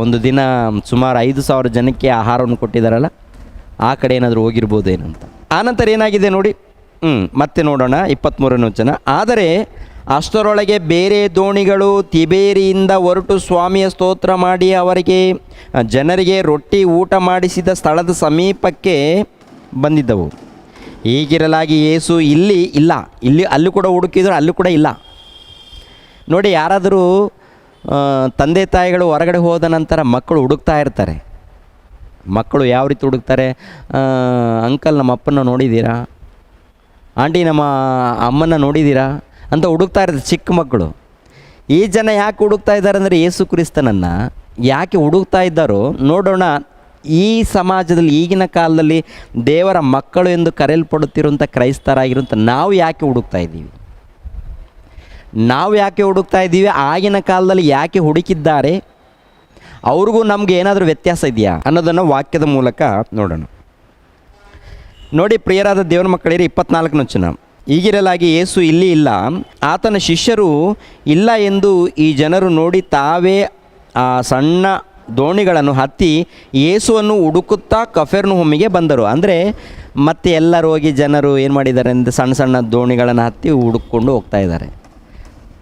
ಒಂದು ದಿನ ಸುಮಾರು 5,000 ಜನಕ್ಕೆ ಆಹಾರವನ್ನು ಕೊಟ್ಟಿದ್ದಾರಲ್ಲ, ಆ ಕಡೆ ಏನಾದರೂ ಹೋಗಿರ್ಬೋದೇನಂತ. ಆನಂತರ ಏನಾಗಿದೆ ನೋಡಿ, ಮತ್ತೆ ನೋಡೋಣ 23ನೇ ವಚನ. ಆದರೆ ಅಷ್ಟರೊಳಗೆ ಬೇರೆ ದೋಣಿಗಳು ತಿಬೇರಿಯಿಂದ ಹೊರಟು ಸ್ವಾಮಿಯ ಸ್ತೋತ್ರ ಮಾಡಿ ಅವರಿಗೆ ಜನರಿಗೆ ರೊಟ್ಟಿ ಊಟ ಮಾಡಿಸಿದ ಸ್ಥಳದ ಸಮೀಪಕ್ಕೆ ಬಂದಿದ್ದವು. ಹೀಗಿರಲಾಗಿ ಯೇಸು ಅಲ್ಲಿ ಕೂಡ ಹುಡುಕಿದ್ರು, ಅಲ್ಲಿ ಕೂಡ ಇಲ್ಲ. ನೋಡಿ, ಯಾರಾದರೂ ತಂದೆ ತಾಯಿಗಳು ಹೊರಗಡೆ ಹೋದ ನಂತರ ಮಕ್ಕಳು ಹುಡುಕ್ತಾ ಇರ್ತಾರೆ. ಮಕ್ಕಳು ಯಾವ ರೀತಿ ಹುಡುಕ್ತಾರೆ? ಅಂಕಲ್ ನಮ್ಮ ಅಪ್ಪನ ನೋಡಿದ್ದೀರಾ, ಆಂಟಿ ನಮ್ಮ ಅಮ್ಮನ ನೋಡಿದ್ದೀರಾ ಅಂತ ಹುಡುಕ್ತಾ ಇರ್ತಾರೆ ಚಿಕ್ಕ ಮಕ್ಕಳು. ಈ ಜನ ಯಾಕೆ ಹುಡುಕ್ತಾ ಇದ್ದಾರೆ ಅಂದರೆ ಯೇಸು ಕ್ರಿಸ್ತನನ್ನು ಯಾಕೆ ಹುಡುಕ್ತಾ ಇದ್ದಾರೋ ನೋಡೋಣ. ಈ ಸಮಾಜದಲ್ಲಿ ಈಗಿನ ಕಾಲದಲ್ಲಿ ದೇವರ ಮಕ್ಕಳು ಎಂದು ಕರೆಯಲ್ಪಡುತ್ತಿರುವಂಥ ಕ್ರೈಸ್ತರಾಗಿರುವಂಥ ನಾವು ಯಾಕೆ ಹುಡುಕ್ತಾ ಇದ್ದೀವಿ? ಆಗಿನ ಕಾಲದಲ್ಲಿ ಯಾಕೆ ಹುಡುಕಿದ್ದಾರೆ? ಅವ್ರಿಗೂ ನಮಗೆ ಏನಾದರೂ ವ್ಯತ್ಯಾಸ ಇದೆಯಾ ಅನ್ನೋದನ್ನು ವಾಕ್ಯದ ಮೂಲಕ ನೋಡೋಣ. ನೋಡಿ ಪ್ರಿಯರಾದ ದೇವರ ಮಕ್ಕಳಿಗೆ 24ನೇ ವಚನ. ಹೀಗಿರಲಾಗಿ ಯೇಸು ಇಲ್ಲಿ ಇಲ್ಲ, ಆತನ ಶಿಷ್ಯರು ಇಲ್ಲ ಎಂದು ಈ ಜನರು ನೋಡಿ ತಾವೇ ಆ ಸಣ್ಣ ದೋಣಿಗಳನ್ನು ಹತ್ತಿ ಯೇಸುವನ್ನು ಹುಡುಕುತ್ತಾ ಕಫೆರ್ನಹುಮಿಗೆ ಬಂದರು. ಅಂದರೆ ಮತ್ತೆ ಎಲ್ಲರೂ ಹೋಗಿ ಜನರು ಏನು ಮಾಡಿದ್ದಾರೆ ಅಂದರೆ ಸಣ್ಣ ಸಣ್ಣ ದೋಣಿಗಳನ್ನು ಹತ್ತಿ ಹುಡುಕೊಂಡು ಹೋಗ್ತಾ ಇದ್ದಾರೆ.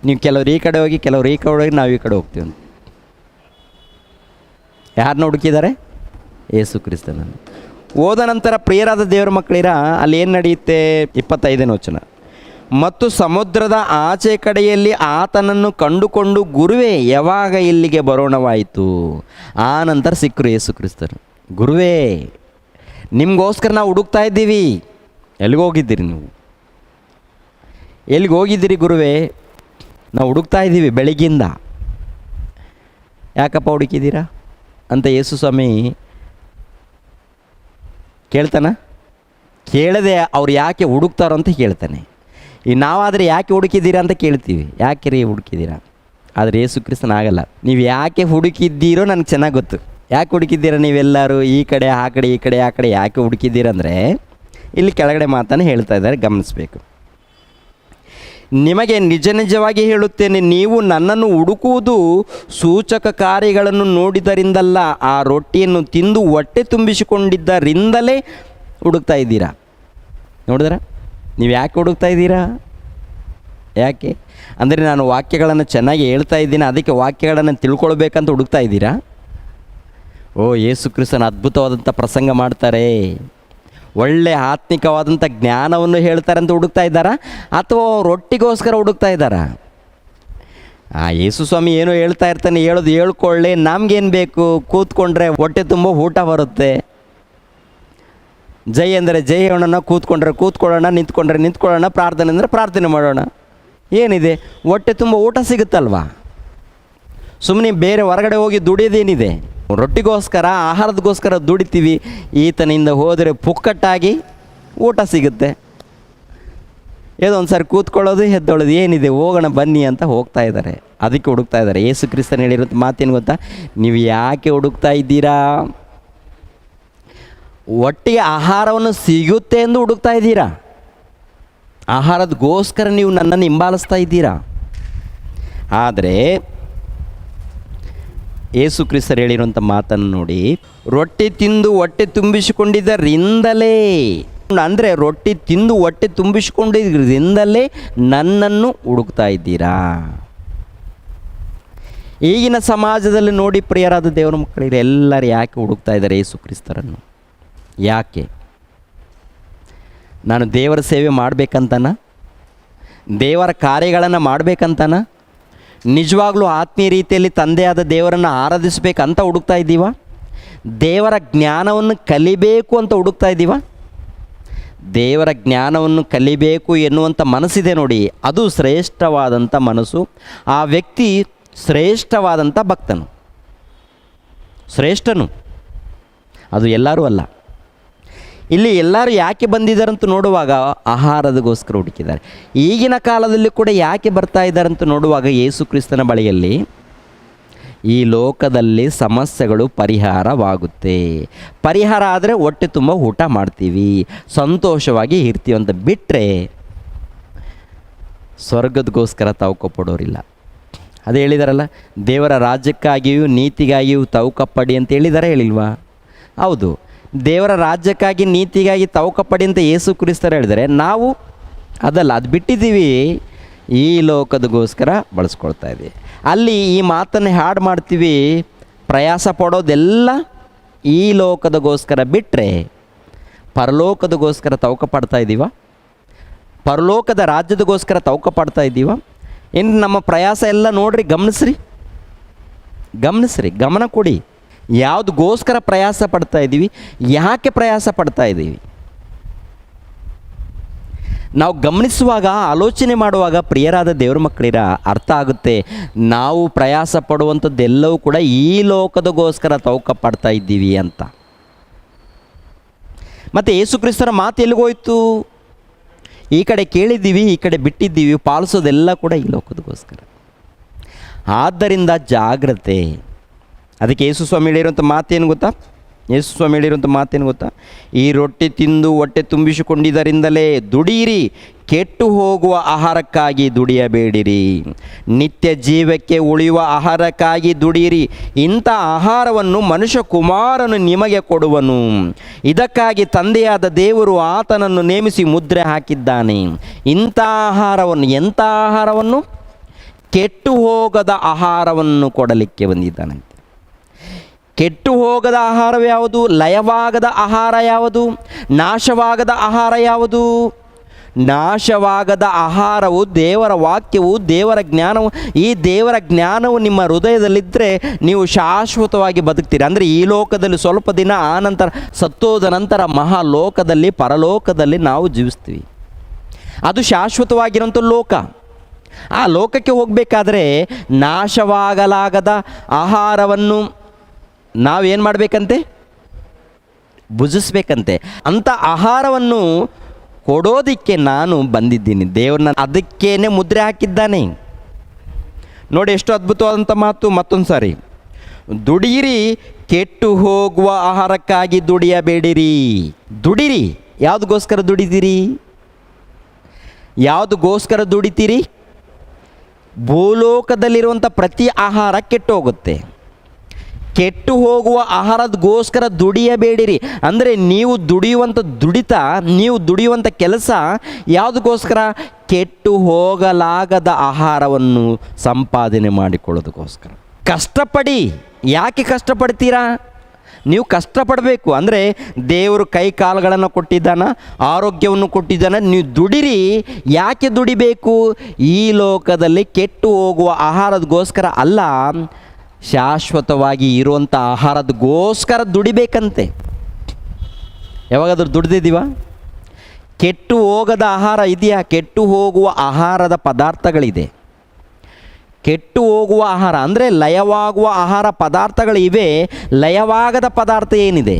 ನೀವು ಕೆಲವರು ಈ ಕಡೆ ಹೋಗಿ, ಕೆಲವರು ಈ ಕಡೆ ಹೋಗಿ, ನಾವು ಈ ಕಡೆ ಹೋಗ್ತೀವಿ. ಯಾರನ್ನ ಹುಡುಕಿದ್ದಾರೆ? ಯೇಸು ಕ್ರಿಸ್ತನನ್ನು. ಹೋದ ನಂತರ ಪ್ರಿಯರಾದ ದೇವರ ಮಕ್ಕಳಿರ ಅಲ್ಲಿ ಏನು ನಡೆಯುತ್ತೆ? 25ನೇ ವಚನ. ಮತ್ತು ಸಮುದ್ರದ ಆಚೆ ಕಡೆಯಲ್ಲಿ ಆತನನ್ನು ಕಂಡುಕೊಂಡು, ಗುರುವೇ ಯಾವಾಗ ಇಲ್ಲಿಗೆ ಬರೋಣವಾಯಿತು? ಆ ನಂತರ ಸಿಕ್ಕರು ಯೇಸು ಕ್ರಿಸ್ತರು. ಗುರುವೇ, ನಿಮಗೋಸ್ಕರ ನಾವು ಹುಡುಕ್ತಾ ಇದ್ದೀವಿ. ಎಲ್ಲಿಗೆ ಹೋಗಿದ್ದೀರಿ ನೀವು? ಎಲ್ಲಿಗೆ ಹೋಗಿದ್ದೀರಿ ಗುರುವೇ? ನಾವು ಹುಡುಕ್ತಾ ಇದ್ದೀವಿ ಬೆಳಗ್ಗಿಂದ. ಯಾಕಪ್ಪ ಹುಡುಕಿದ್ದೀರಾ ಅಂತ ಯೇಸು ಸ್ವಾಮಿ ಕೇಳದೆ ಅವ್ರು ಯಾಕೆ ಹುಡುಕ್ತಾರೋ ಅಂತ ಕೇಳ್ತಾನೆ. ಈಗ ನಾವಾದರೆ ಯಾಕೆ ಹುಡುಕಿದ್ದೀರಾ ಅಂತ ಕೇಳ್ತೀವಿ, ಯಾಕೆ ರೀ ಹುಡುಕಿದ್ದೀರಾ? ಆದರೆ ಯೇಸು ಕ್ರಿಸ್ತನ ಆಗಲ್ಲ. ನೀವು ಯಾಕೆ ಹುಡುಕಿದ್ದೀರೋ ನನಗೆ ಚೆನ್ನಾಗಿ ಗೊತ್ತು. ಯಾಕೆ ಹುಡುಕಿದ್ದೀರಾ ನೀವೆಲ್ಲರೂ? ಈ ಕಡೆ ಆ ಕಡೆ, ಈ ಕಡೆ ಆ ಕಡೆ ಯಾಕೆ ಹುಡುಕಿದ್ದೀರಂದರೆ ಇಲ್ಲಿ ಕೆಳಗಡೆ ಮಾತನ್ನು ಹೇಳ್ತಾ ಇದ್ದಾರೆ, ಗಮನಿಸಬೇಕು. ನಿಮಗೆ ನಿಜ ನಿಜವಾಗಿ ಹೇಳುತ್ತೇನೆ, ನೀವು ನನ್ನನ್ನು ಹುಡುಕುವುದು ಸೂಚಕ ಕಾರ್ಯಗಳನ್ನು ನೋಡಿದರಿಂದಲ್ಲ, ಆ ರೊಟ್ಟಿಯನ್ನು ತಿಂದು ಹೊಟ್ಟೆ ತುಂಬಿಸಿಕೊಂಡಿದ್ದರಿಂದಲೇ ಹುಡುಕ್ತಾ ಇದ್ದೀರಾ. ನೋಡಿದ್ರ? ನೀವು ಯಾಕೆ ಹುಡುಕ್ತಾ ಇದ್ದೀರಾ? ಯಾಕೆ ಅಂದರೆ ನಾನು ವಾಕ್ಯಗಳನ್ನು ಚೆನ್ನಾಗಿ ಹೇಳ್ತಾ ಇದ್ದೀನಿ, ಅದಕ್ಕೆ ವಾಕ್ಯಗಳನ್ನು ತಿಳ್ಕೊಳ್ಬೇಕಂತ ಹುಡುಕ್ತಾ ಇದ್ದೀರಾ? ಯೇಸು ಕ್ರಿಸ್ತನ ಅದ್ಭುತವಾದಂಥ ಪ್ರಸಂಗ ಮಾಡ್ತಾರೆ, ಒಳ್ಳೆಯ ಆತ್ಮಿಕವಾದಂಥ ಜ್ಞಾನವನ್ನು ಹೇಳ್ತಾರೆ ಅಂತ ಹುಡುಕ್ತಾ ಇದ್ದಾರಾ, ಅಥವಾ ರೊಟ್ಟಿಗೋಸ್ಕರ ಹುಡುಕ್ತಾ ಇದ್ದಾರಾ? ಯೇಸು ಸ್ವಾಮಿ ಏನೋ ಹೇಳ್ತಾ ಇರ್ತಾನೆ, ಹೇಳೋದು ಹೇಳ್ಕೊಳ್ಳಿ, ನಮಗೇನು ಬೇಕು? ಕೂತ್ಕೊಂಡ್ರೆ ಹೊಟ್ಟೆ ತುಂಬ ಊಟ ಬರುತ್ತೆ. ಜೈ ಅಂದರೆ ಜೈ ಹೇಳೋಣ, ಕೂತ್ಕೊಂಡ್ರೆ ಕೂತ್ಕೊಳ್ಳೋಣ, ನಿಂತ್ಕೊಂಡ್ರೆ ನಿಂತ್ಕೊಳ್ಳೋಣ, ಪ್ರಾರ್ಥನೆ ಅಂದರೆ ಪ್ರಾರ್ಥನೆ ಮಾಡೋಣ. ಏನಿದೆ? ಹೊಟ್ಟೆ ತುಂಬ ಊಟ ಸಿಗುತ್ತಲ್ವಾ? ಸುಮ್ಮನೆ ಬೇರೆ ಹೊರಗಡೆ ಹೋಗಿ ದುಡಿಯೋದೇನಿದೆ? ರೊಟ್ಟಿಗೋಸ್ಕರ, ಆಹಾರದಗೋಸ್ಕರ ದುಡಿತೀವಿ. ಈತನಿಂದ ಹೋದರೆ ಪುಕ್ಕಟ್ಟಾಗಿ ಊಟ ಸಿಗುತ್ತೆ. ಏನೋ ಒಂದು ಸಾರಿ ಕೂತ್ಕೊಳ್ಳೋದು, ಎದ್ದೊಳೋದು, ಏನಿದೆ ಹೋಗೋಣ ಬನ್ನಿ ಅಂತ ಹೋಗ್ತಾ ಇದ್ದಾರೆ. ಅದಕ್ಕೆ ಹುಡುಕ್ತಾ ಇದ್ದಾರೆ. ಯೇಸು ಕ್ರಿಸ್ತನ ಹೇಳಿರೋದು ಮಾತೇನು ಗೊತ್ತಾ? ನೀವು ಯಾಕೆ ಹುಡುಕ್ತಾ ಇದ್ದೀರಾ? ಒಟ್ಟಿಗೆ ಆಹಾರವನ್ನು ಸಿಗುತ್ತೆ ಎಂದು ಹುಡುಕ್ತಾ ಇದ್ದೀರಾ? ಆಹಾರದಗೋಸ್ಕರ ನೀವು ನನ್ನನ್ನು ಹಿಂಬಾಲಿಸ್ತಾ ಇದ್ದೀರಾ? ಆದರೆ ಯೇಸು ಕ್ರಿಸ್ತರು ಹೇಳಿರುವಂಥ ಮಾತನ್ನು ನೋಡಿ, ರೊಟ್ಟಿ ತಿಂದು ಹೊಟ್ಟೆ ತುಂಬಿಸಿಕೊಂಡಿದ್ದರಿಂದಲೇ, ಅಂದರೆ ರೊಟ್ಟಿ ತಿಂದು ಹೊಟ್ಟೆ ತುಂಬಿಸಿಕೊಂಡಿದ್ದರಿಂದಲೇ ನನ್ನನ್ನು ಹುಡುಕ್ತಾ ಇದ್ದೀರಾ. ಈಗಿನ ಸಮಾಜದಲ್ಲಿ ನೋಡಿ ಪ್ರಿಯರಾದ ದೇವರ ಮಕ್ಕಳಿಗೆ ಎಲ್ಲರೂ ಯಾಕೆ ಹುಡುಕ್ತಾ ಇದ್ದಾರೆ ಯೇಸು ಕ್ರಿಸ್ತರನ್ನು? ಯಾಕೆ? ನಾನು ದೇವರ ಸೇವೆ ಮಾಡಬೇಕಂತನ? ದೇವರ ಕಾರ್ಯಗಳನ್ನು ಮಾಡಬೇಕಂತನ? ನಿಜವಾಗ್ಲೂ ಆತ್ಮೀಯ ರೀತಿಯಲ್ಲಿ ತಂದೆಯಾದ ದೇವರನ್ನು ಆರಾಧಿಸಬೇಕಂತ ಹುಡುಕ್ತಾ ಇದ್ದೀವ? ದೇವರ ಜ್ಞಾನವನ್ನು ಕಲಿಬೇಕು ಅಂತ ಹುಡುಕ್ತಾ ಇದ್ದೀವ? ದೇವರ ಜ್ಞಾನವನ್ನು ಕಲಿಬೇಕು ಎನ್ನುವಂಥ ಮನಸ್ಸಿದೆ ನೋಡಿ, ಅದು ಶ್ರೇಷ್ಠವಾದಂಥ ಮನಸ್ಸು. ಆ ವ್ಯಕ್ತಿ ಶ್ರೇಷ್ಠವಾದಂಥ ಭಕ್ತನು, ಶ್ರೇಷ್ಠನು. ಅದು ಎಲ್ಲರೂ ಅಲ್ಲ. ಇಲ್ಲಿ ಎಲ್ಲರೂ ಯಾಕೆ ಬಂದಿದ್ದಾರಂತ ನೋಡುವಾಗ ಆಹಾರದಗೋಸ್ಕರ ಹುಡುಕಿದ್ದಾರೆ. ಈಗಿನ ಕಾಲದಲ್ಲಿ ಕೂಡ ಯಾಕೆ ಬರ್ತಾ ಇದ್ದಾರಂತ ನೋಡುವಾಗ ಯೇಸು ಕ್ರಿಸ್ತನ ಬಳಿಯಲ್ಲಿ ಈ ಲೋಕದಲ್ಲಿ ಸಮಸ್ಯೆಗಳು ಪರಿಹಾರವಾಗುತ್ತೆ. ಪರಿಹಾರ ಆದರೆ ಹೊಟ್ಟೆ ತುಂಬ ಊಟ ಮಾಡ್ತೀವಿ, ಸಂತೋಷವಾಗಿ ಇರ್ತೀವಿ ಅಂತ ಬಿಟ್ಟರೆ ಸ್ವರ್ಗದಗೋಸ್ಕರ ತಾವು ಕೊಪ್ಪಡೋರಿಲ್ಲ. ಅದೇ ಹೇಳಿದಾರಲ್ಲ, ದೇವರ ರಾಜ್ಯಕ್ಕಾಗಿಯೂ ನೀತಿಗಾಗಿಯೂ ತೌಕಪ್ಪಡಿ ಅಂತ ಹೇಳಿದಾರೆ, ಹೇಳಿಲ್ವಾ? ಹೌದು, ದೇವರ ರಾಜ್ಯಕ್ಕಾಗಿ ನೀತಿಗಾಗಿ ತೌಕಪ್ಪಡಿ ಅಂತ ಯೇಸು ಕ್ರಿಸ್ತರು ಹೇಳಿದರೆ, ನಾವು ಅದಲ್ಲ, ಅದು ಬಿಟ್ಟಿದ್ದೀವಿ, ಈ ಲೋಕದಗೋಸ್ಕರ ಬಳಸ್ಕೊಳ್ತಾ ಇದ್ದೀವಿ. ಅಲ್ಲಿ ಈ ಮಾತನ್ನು ಹಾಡು ಮಾಡ್ತೀವಿ, ಪ್ರಯಾಸ ಪಡೋದೆಲ್ಲ ಈ ಲೋಕದಗೋಸ್ಕರ ಬಿಟ್ಟರೆ ಪರಲೋಕದಗೋಸ್ಕರ ತೌಕ ಪಡ್ತಾ ಇದ್ದೀವ? ಪರಲೋಕದ ರಾಜ್ಯದಗೋಸ್ಕರ ತೌಕ ಪಡ್ತಾ ಇದ್ದೀವ? ಇನ್ನು ನಮ್ಮ ಪ್ರಯಾಸ ಎಲ್ಲ ನೋಡ್ರಿ, ಗಮನಿಸ್ರಿ, ಗಮನ ಕೊಡಿ. ಯಾವುದಗೋಸ್ಕರ ಪ್ರಯಾಸ ಪಡ್ತಾ ಇದ್ದೀವಿ, ಯಾಕೆ ಪ್ರಯಾಸ ಪಡ್ತಾ ಇದ್ದೀವಿ? ನಾವು ಗಮನಿಸುವಾಗ, ಆಲೋಚನೆ ಮಾಡುವಾಗ ಪ್ರಿಯರಾದ ದೇವ್ರ ಮಕ್ಕಳಿರ ಅರ್ಥ ಆಗುತ್ತೆ, ನಾವು ಪ್ರಯಾಸ ಪಡುವಂಥದ್ದೆಲ್ಲವೂ ಕೂಡ ಈ ಲೋಕದಗೋಸ್ಕರ ತೌಕ ಪಡ್ತಾ ಇದ್ದೀವಿ ಅಂತ. ಮತ್ತು ಯೇಸು ಕ್ರಿಸ್ತರ ಮಾತು ಎಲ್ಲಿಗೋಯ್ತು? ಈ ಕಡೆ ಕೇಳಿದ್ದೀವಿ, ಈ ಕಡೆ ಬಿಟ್ಟಿದ್ದೀವಿ, ಪಾಲಿಸೋದೆಲ್ಲ ಕೂಡ ಈ ಲೋಕದಗೋಸ್ಕರ. ಆದ್ದರಿಂದ ಜಾಗ್ರತೆ. ಅದಕ್ಕೆ ಯೇಸು ಸ್ವಾಮಿ ಹೇಳಿರುವಂಥ ಮಾತೇನು ಗೊತ್ತಾ? ಈ ರೊಟ್ಟಿ ತಿಂದು ಹೊಟ್ಟೆ ತುಂಬಿಸಿಕೊಂಡಿದ್ದರಿಂದಲೇ ದುಡಿಯಿರಿ, ಕೆಟ್ಟು ಹೋಗುವ ಆಹಾರಕ್ಕಾಗಿ ದುಡಿಯಬೇಡಿರಿ, ನಿತ್ಯ ಜೀವಕ್ಕೆ ಉಳಿಯುವ ಆಹಾರಕ್ಕಾಗಿ ದುಡಿಯಿರಿ. ಇಂಥ ಆಹಾರವನ್ನು ಮನುಷ್ಯ ಕುಮಾರನು ನಿಮಗೆ ಕೊಡುವನು. ಇದಕ್ಕಾಗಿ ತಂದೆಯಾದ ದೇವರು ಆತನನ್ನು ನೇಮಿಸಿ ಮುದ್ರೆ ಹಾಕಿದ್ದಾನೆ. ಇಂಥ ಆಹಾರವನ್ನು, ಎಂಥ ಆಹಾರವನ್ನು? ಕೆಟ್ಟು ಹೋಗದ ಆಹಾರವನ್ನು ಕೊಡಲಿಕ್ಕೆ ಬಂದಿದ್ದಾನಂತೆ. ಕೆಟ್ಟು ಹೋಗದ ಆಹಾರ ಯಾವುದು? ಲಯವಾಗದ ಆಹಾರ ಯಾವುದು? ನಾಶವಾಗದ ಆಹಾರ ಯಾವುದು? ನಾಶವಾಗದ ಆಹಾರವು ದೇವರ ವಾಕ್ಯವು, ದೇವರ ಜ್ಞಾನವು. ಈ ದೇವರ ಜ್ಞಾನವು ನಿಮ್ಮ ಹೃದಯದಲ್ಲಿದ್ದರೆ ನೀವು ಶಾಶ್ವತವಾಗಿ ಬದುಕ್ತೀರಿ. ಅಂದರೆ ಈ ಲೋಕದಲ್ಲಿ ಸ್ವಲ್ಪ ದಿನ, ಆನಂತರ ಸತ್ತೋದ ನಂತರ ಮಹಾಲೋಕದಲ್ಲಿ, ಪರಲೋಕದಲ್ಲಿ ನಾವು ಜೀವಿಸ್ತೀವಿ. ಅದು ಶಾಶ್ವತವಾಗಿರೋಂಥ ಲೋಕ. ಆ ಲೋಕಕ್ಕೆ ಹೋಗಬೇಕಾದ್ರೆ ನಾಶವಾಗಲಾಗದ ಆಹಾರವನ್ನು ನಾವೇನು ಮಾಡಬೇಕಂತೆ? ಭುಜಿಸ್ಬೇಕಂತೆ. ಅಂಥ ಆಹಾರವನ್ನು ಕೊಡೋದಕ್ಕೆ ನಾನು ಬಂದಿದ್ದೀನಿ. ದೇವ್ರನ್ನ ಅದಕ್ಕೇನೆ ಮುದ್ರೆ ಹಾಕಿದ್ದಾನೆ. ನೋಡಿ ಎಷ್ಟು ಅದ್ಭುತವಾದಂಥ ಮಾತು. ಮತ್ತೊಂದು ಸಾರಿ, ದುಡಿಯಿರಿ, ಕೆಟ್ಟು ಹೋಗುವ ಆಹಾರಕ್ಕಾಗಿ ದುಡಿಯಬೇಡಿರಿ. ದುಡಿರಿ. ಯಾವುದಕ್ಕೋಸ್ಕರ ದುಡಿದಿರಿ? ಯಾವುದಕ್ಕೋಸ್ಕರ ದುಡಿತೀರಿ? ಭೂಲೋಕದಲ್ಲಿರುವಂಥ ಪ್ರತಿ ಆಹಾರ ಕೆಟ್ಟು ಹೋಗುತ್ತೆ. ಕೆಟ್ಟು ಹೋಗುವ ಆಹಾರದಗೋಸ್ಕರ ದುಡಿಯಬೇಡಿರಿ. ಅಂದರೆ ನೀವು ದುಡಿಯುವಂಥ ಕೆಲಸ ಯಾವುದಕ್ಕೋಸ್ಕರ? ಕೆಟ್ಟು ಹೋಗಲಾಗದ ಆಹಾರವನ್ನು ಸಂಪಾದನೆ ಮಾಡಿಕೊಳ್ಳೋದಕ್ಕೋಸ್ಕರ. ಕಷ್ಟಪಡಿ. ಯಾಕೆ ಕಷ್ಟಪಡ್ತೀರಾ? ನೀವು ಕಷ್ಟಪಡಬೇಕು. ಅಂದರೆ ದೇವರು ಕೈ ಕಾಲುಗಳನ್ನು ಕೊಟ್ಟಿದ್ದಾನ, ಆರೋಗ್ಯವನ್ನು ಕೊಟ್ಟಿದ್ದಾನ. ನೀವು ದುಡಿರಿ. ಯಾಕೆ ದುಡಿಬೇಕು? ಈ ಲೋಕದಲ್ಲಿ ಕೆಟ್ಟು ಹೋಗುವ ಆಹಾರದಗೋಸ್ಕರ ಅಲ್ಲ, ಶಾಶ್ವತವಾಗಿ ಇರುವಂಥ ಆಹಾರದಗೋಸ್ಕರ ದುಡಿಬೇಕಂತೆ. ಯಾವಾಗಾದ್ರೂ ದುಡ್ದಿದ್ದೀವ? ಕೆಟ್ಟು ಹೋಗದ ಆಹಾರ ಇದೆಯಾ? ಕೆಟ್ಟು ಹೋಗುವ ಆಹಾರದ ಪದಾರ್ಥಗಳಿದೆ. ಕೆಟ್ಟು ಹೋಗುವ ಆಹಾರ ಅಂದರೆ ಲಯವಾಗುವ ಆಹಾರ ಪದಾರ್ಥಗಳಿವೆ. ಲಯವಾಗದ ಪದಾರ್ಥ ಏನಿದೆ?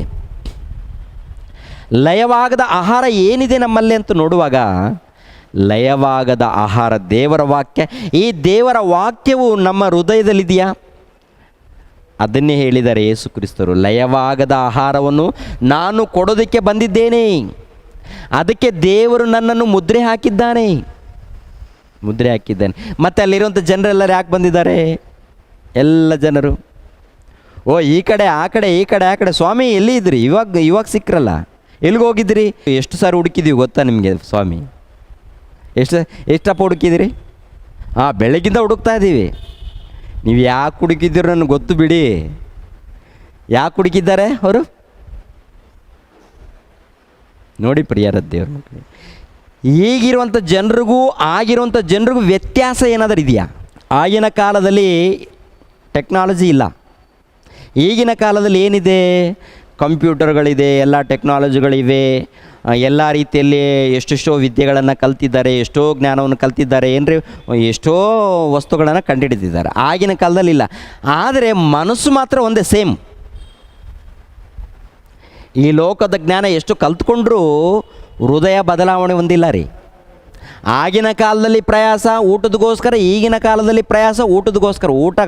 ಲಯವಾಗದ ಆಹಾರ ಏನಿದೆ ನಮ್ಮಲ್ಲಿ ಅಂತ ನೋಡುವಾಗ, ಲಯವಾಗದ ಆಹಾರ ದೇವರ ವಾಕ್ಯ. ಈ ದೇವರ ವಾಕ್ಯವು ನಮ್ಮ ಹೃದಯದಲ್ಲಿದೆಯಾ? ಅದನ್ನೇ ಹೇಳಿದ್ದಾರೆ ಯೇಸು ಕ್ರಿಸ್ತರು. ಲಯವಾಗದ ಆಹಾರವನ್ನು ನಾನು ಕೊಡೋದಕ್ಕೆ ಬಂದಿದ್ದೇನೆ. ಅದಕ್ಕೆ ದೇವರು ನನ್ನನ್ನು ಮುದ್ರೆ ಹಾಕಿದ್ದಾನೆ. ಮತ್ತು ಅಲ್ಲಿರುವಂಥ ಜನರೆಲ್ಲರೂ ಯಾಕೆ ಬಂದಿದ್ದಾರೆ? ಎಲ್ಲ ಜನರು ಈ ಕಡೆ ಆ ಕಡೆ, ಈ ಕಡೆ ಆ ಕಡೆ. ಸ್ವಾಮಿ ಎಲ್ಲಿ ಇದ್ರಿ? ಇವಾಗ ಸಿಕ್ಕರಲ್ಲ, ಎಲ್ಲಿಗೆ ಹೋಗಿದ್ರಿ? ಎಷ್ಟು ಸಾರಿ ಹುಡುಕಿದ್ದೀವಿ ಗೊತ್ತಾ ನಿಮಗೆ? ಸ್ವಾಮಿ ಎಷ್ಟಪ್ಪ ಹುಡುಕಿದಿರಿ? ಬೆಳಗ್ಗಿಂದ ಹುಡುಕ್ತಾ ಇದ್ದೀವಿ. ನೀವು ಯಾಕೆ ಹುಡುಕಿದ್ದೀರೋ ನನಗೆ ಗೊತ್ತು ಬಿಡಿ. ಯಾಕೆ ಹುಡುಕಿದ್ದಾರೆ ಅವರು? ನೋಡಿ ಪ್ರಿಯರ ದೇವ್ರ ಮಕ್ಕಳು, ಈಗಿರುವಂಥ ಜನರಿಗೂ ಆಗಿರುವಂಥ ಜನರಿಗೂ ವ್ಯತ್ಯಾಸ ಏನಾದರೂ ಇದೆಯಾ? ಆಗಿನ ಕಾಲದಲ್ಲಿ ಟೆಕ್ನಾಲಜಿ ಇಲ್ಲ. ಈಗಿನ ಕಾಲದಲ್ಲಿ ಏನಿದೆ? ಕಂಪ್ಯೂಟರ್ಗಳಿದೆ, ಎಲ್ಲ ಟೆಕ್ನಾಲಜಿಗಳಿವೆ, ಎಲ್ಲ ರೀತಿಯಲ್ಲಿ ಎಷ್ಟೆಷ್ಟೋ ವಿದ್ಯೆಗಳನ್ನು ಕಲ್ತಿದ್ದಾರೆ, ಎಷ್ಟೋ ಜ್ಞಾನವನ್ನು ಕಲ್ತಿದ್ದಾರೆ, ಏನ್ರಿ ಎಷ್ಟೋ ವಸ್ತುಗಳನ್ನು ಕಂಡುಹಿಡಿದಿದ್ದಾರೆ. ಆಗಿನ ಕಾಲದಲ್ಲಿ ಇಲ್ಲ. ಆದರೆ ಮನಸ್ಸು ಮಾತ್ರ ಒಂದೇ, ಸೇಮ್. ಈ ಲೋಕದ ಜ್ಞಾನ ಎಷ್ಟು ಕಲ್ತ್ಕೊಂಡ್ರೂ ಹೃದಯ ಬದಲಾವಣೆ ಹೊಂದಿಲ್ಲ ರೀ. ಆಗಿನ ಕಾಲದಲ್ಲಿ ಪ್ರಯಾಸ ಊಟದಗೋಸ್ಕರ, ಈಗಿನ ಕಾಲದಲ್ಲಿ ಪ್ರಯಾಸ ಊಟದಗೋಸ್ಕರ. ಊಟ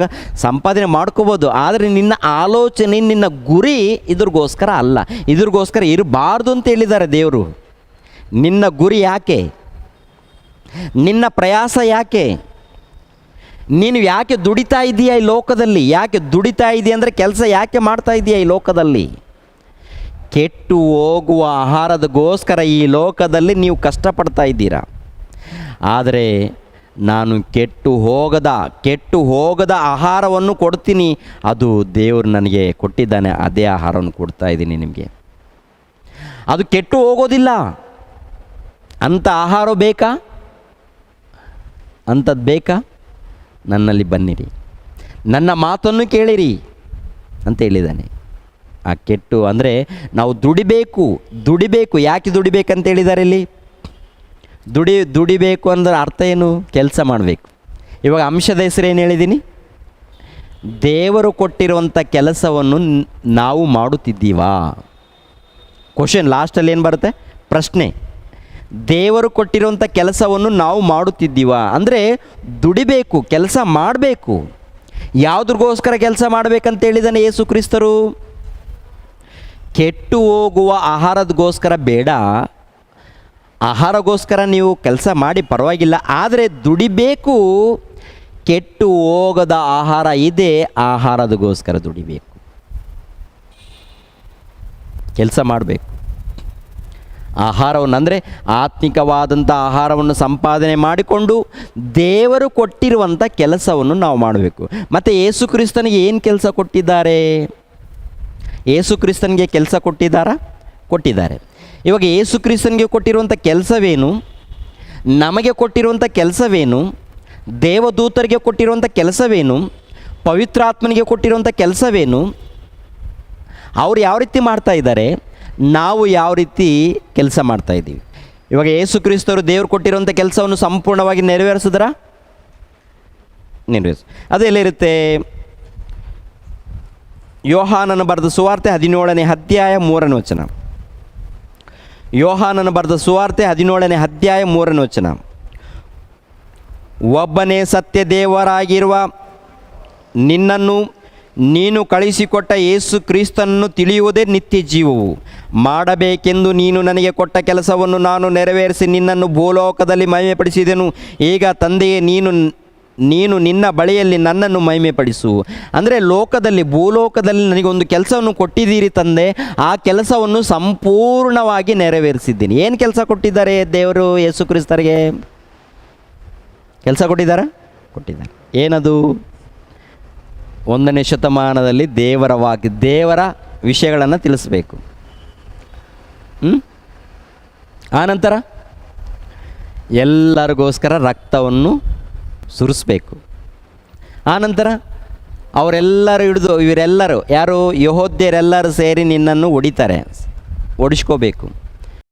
ಸಂಪಾದನೆ ಮಾಡ್ಕೋಬೋದು, ಆದರೆ ನಿನ್ನ ಆಲೋಚನೆ, ನಿನ್ನ ಗುರಿ ಇದ್ರಿಗೋಸ್ಕರ ಅಲ್ಲ, ಇದ್ರಿಗೋಸ್ಕರ ಇರಬಾರ್ದು ಅಂತ ಹೇಳಿದ್ದಾರೆ ದೇವರು. ನಿನ್ನ ಗುರಿ ಯಾಕೆ? ನಿನ್ನ ಪ್ರಯಾಸ ಯಾಕೆ? ನೀನು ಯಾಕೆ ದುಡಿತಾ ಇದ್ದೀಯಾ ಈ ಲೋಕದಲ್ಲಿ? ಯಾಕೆ ದುಡಿತಾ ಇದೆಯಾ ಅಂದರೆ ಕೆಲಸ ಯಾಕೆ ಮಾಡ್ತಾ ಇದೆಯಾ ಈ ಲೋಕದಲ್ಲಿ? ಕೆಟ್ಟು ಹೋಗುವ ಆಹಾರದಗೋಸ್ಕರ ಈ ಲೋಕದಲ್ಲಿ ನೀವು ಕಷ್ಟಪಡ್ತಾ ಇದ್ದೀರಾ. ಆದರೆ ನಾನು ಕೆಟ್ಟು ಹೋಗದ ಆಹಾರವನ್ನು ಕೊಡ್ತೀನಿ. ಅದು ದೇವರು ನನಗೆ ಕೊಟ್ಟಿದ್ದಾನೆ, ಅದೇ ಆಹಾರವನ್ನು ಕೊಡ್ತಾ ಇದ್ದೀನಿ ನಿಮಗೆ. ಅದು ಕೆಟ್ಟು ಹೋಗೋದಿಲ್ಲ. ಅಂಥ ಆಹಾರ ಬೇಕಾ? ಅಂಥದ್ದು ಬೇಕಾ? ನನ್ನಲ್ಲಿ ಬನ್ನಿರಿ, ನನ್ನ ಮಾತನ್ನು ಕೇಳಿರಿ ಅಂತ ಹೇಳಿದ್ದಾನೆ. ಆ ಕೆಟ್ಟು ಅಂದರೆ ನಾವು ದುಡಿಬೇಕು. ಯಾಕೆ ದುಡಿಬೇಕಂತ ಹೇಳಿದ್ದಾರೆ ಇಲ್ಲಿ? ದುಡಿಬೇಕು ಅಂದ್ರೆ ಅರ್ಥ ಏನು? ಕೆಲಸ ಮಾಡಬೇಕು. ಇವಾಗ ಅಂಶದ ಹೆಸರು ಏನು ಹೇಳಿದ್ದೀನಿ? ದೇವರು ಕೊಟ್ಟಿರುವಂಥ ಕೆಲಸವನ್ನು ನಾವು ಮಾಡುತ್ತಿದ್ದೀವಾ? ಕ್ವಶನ್ ಲಾಸ್ಟಲ್ಲಿ ಏನು ಬರುತ್ತೆ? ಪ್ರಶ್ನೆ. ದೇವರು ಕೊಟ್ಟಿರುವಂಥ ಕೆಲಸವನ್ನು ನಾವು ಮಾಡುತ್ತಿದ್ದೀವಾ ಅಂದರೆ ದುಡಿಬೇಕು, ಕೆಲಸ ಮಾಡಬೇಕು. ಯಾವುದ್ರಿಗೋಸ್ಕರ ಕೆಲಸ ಮಾಡಬೇಕಂತ ಹೇಳಿದಾನೆ ಯೇಸು ಕ್ರಿಸ್ತರು? ಕೆಟ್ಟು ಹೋಗುವ ಆಹಾರದಗೋಸ್ಕರ ಬೇಡ. ಆಹಾರಗೋಸ್ಕರ ನೀವು ಕೆಲಸ ಮಾಡಿ ಪರವಾಗಿಲ್ಲ, ಆದರೆ ದುಡಿಬೇಕು. ಕೆಟ್ಟು ಹೋಗದ ಆಹಾರ ಇದೆ, ಆಹಾರದಗೋಸ್ಕರ ದುಡಿಬೇಕು, ಕೆಲಸ ಮಾಡಬೇಕು. ಆಹಾರವನ್ನು ಅಂದರೆ ಆತ್ಮಿಕವಾದಂಥ ಆಹಾರವನ್ನು ಸಂಪಾದನೆ ಮಾಡಿಕೊಂಡು ದೇವರು ಕೊಟ್ಟಿರುವಂಥ ಕೆಲಸವನ್ನು ನಾವು ಮಾಡಬೇಕು. ಮತ್ತು ಯೇಸು ಕ್ರಿಸ್ತನಿಗೆ ಏನು ಕೆಲಸ ಕೊಟ್ಟಿದ್ದಾರೆ? ಯೇಸು ಕ್ರಿಸ್ತನಿಗೆ ಕೆಲಸ ಕೊಟ್ಟಿದ್ದಾರೆ. ಇವಾಗ ಯೇಸು ಕ್ರಿಸ್ತನಿಗೆ ಕೊಟ್ಟಿರುವಂಥ ಕೆಲಸವೇನು? ನಮಗೆ ಕೊಟ್ಟಿರುವಂಥ ಕೆಲಸವೇನು? ದೇವದೂತರಿಗೆ ಕೊಟ್ಟಿರುವಂಥ ಕೆಲಸವೇನು? ಪವಿತ್ರಾತ್ಮನಿಗೆ ಕೊಟ್ಟಿರುವಂಥ ಕೆಲಸವೇನು? ಅವ್ರು ಯಾವ ರೀತಿ ಮಾಡ್ತಾ ಇದ್ದಾರೆ, ನಾವು ಯಾವ ರೀತಿ ಕೆಲಸ ಮಾಡ್ತಾ ಇದ್ದೀವಿ? ಇವಾಗ ಯೇಸು ಕ್ರಿಸ್ತರು ದೇವರು ಕೊಟ್ಟಿರುವಂಥ ಕೆಲಸವನ್ನು ಸಂಪೂರ್ಣವಾಗಿ ನೆರವೇರಿಸಿದ್ರ? ಅದು ಎಲ್ಲಿರುತ್ತೆ? ಯೋಹಾನನ ಬರೆದ ಸುವಾರ್ತೆ 17ನೇ ಅಧ್ಯಾಯ 3ನೇ ವಚನ. ಯೋಹಾನನ ಬರೆದ ಸುವಾರ್ತೆ 17ನೇ ಅಧ್ಯಾಯ 3ನೇ ವಚನ. ಒಬ್ಬನೇ ಸತ್ಯ ದೇವರಾಗಿರುವ ನಿನ್ನನ್ನು ನೀನು ಕಳಿಸಿಕೊಟ್ಟ ಯೇಸು ಕ್ರಿಸ್ತನನ್ನು ತಿಳಿಯುವುದೇ ನಿತ್ಯ ಜೀವವು. ಮಾಡಬೇಕೆಂದು ನೀನು ನನಗೆ ಕೊಟ್ಟ ಕೆಲಸವನ್ನು ನಾನು ನೆರವೇರಿಸಿ ನಿನ್ನನ್ನು ಭೂಲೋಕದಲ್ಲಿ ಮಹಿಮೆಪಡಿಸಿದೆನು. ಈಗ ತಂದೆಯೇ, ನೀನು ನಿನ್ನ ಬಳಿಯಲ್ಲಿ ನನ್ನನ್ನು ಮಹಿಮೆಪಡಿಸು. ಅಂದರೆ ಭೂಲೋಕದಲ್ಲಿ ನನಗೊಂದು ಕೆಲಸವನ್ನು ಕೊಟ್ಟಿದ್ದೀರಿ ತಂದೆ, ಆ ಕೆಲಸವನ್ನು ಸಂಪೂರ್ಣವಾಗಿ ನೆರವೇರಿಸಿದ್ದೀನಿ. ಏನು ಕೆಲಸ ಕೊಟ್ಟಿದ್ದಾರೆ ದೇವರು ಯೇಸು ಕ್ರಿಸ್ತರಿಗೆ? ಕೆಲಸ ಕೊಟ್ಟಿದ್ದಾರೆ. ಏನದು? 1ನೇ ಶತಮಾನದಲ್ಲಿ ದೇವರ ವಿಷಯಗಳನ್ನು ತಿಳಿಸ್ಬೇಕು. ಆನಂತರ ಎಲ್ಲರಿಗೋಸ್ಕರ ರಕ್ತವನ್ನು ಸುರಿಸ್ಬೇಕು. ಆನಂತರ ಇವರೆಲ್ಲರೂ ಯಾರು? ಯೆಹೂದ್ಯರೆಲ್ಲರೂ ಸೇರಿ ನಿನ್ನನ್ನು ಹೊಡಿತಾರೆ, ಓಡಿಸ್ಕೋಬೇಕು.